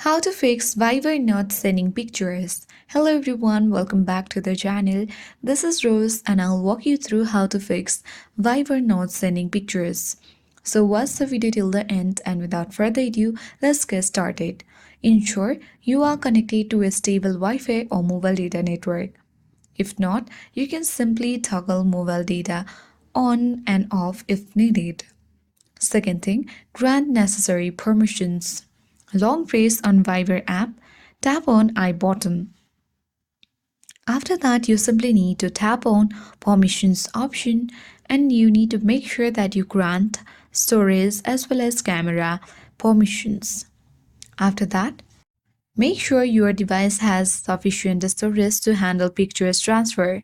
How to fix Viber not sending pictures. Hello everyone, welcome back to the channel. This is Rose and I'll walk you through how to fix Viber not sending pictures. So watch the video till the end and without further ado, let's get started. Ensure you are connected to a stable Wi-Fi or mobile data network. If not, you can simply toggle mobile data on and off if needed. Second thing, grant necessary permissions. Long press on Viber app, tap on I button. After that, you simply need to tap on permissions option and you need to make sure that you grant storage as well as camera permissions. After that, make sure your device has sufficient storage to handle pictures transfer.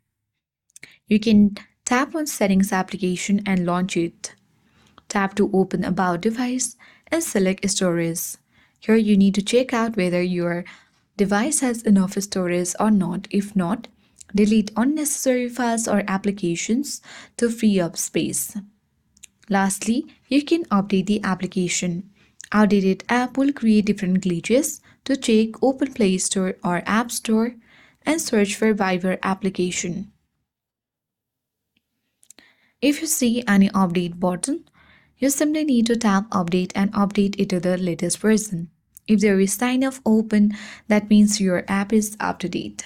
You can tap on settings application and launch it. Tap to open about device and select storage. Here you need to check out whether your device has enough storage or not. If not, delete unnecessary files or applications to free up space. Lastly, you can update the application. Outdated app will create different glitches. To check, open Play Store or App Store and search for Viber application. If you see any update button, you simply need to tap update and update it to the latest version. If there is sign of open, that means your app is up to date.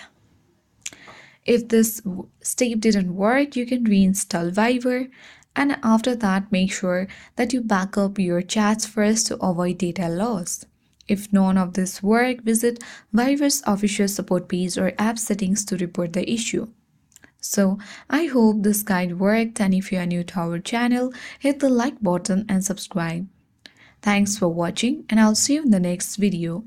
If this step didn't work, you can reinstall Viber and after that make sure that you back up your chats first to avoid data loss. If none of this work, visit Viber's official support page or app settings to report the issue. So, I hope this guide worked and if you are new to our channel, hit the like button and subscribe. Thanks for watching and I'll see you in the next video.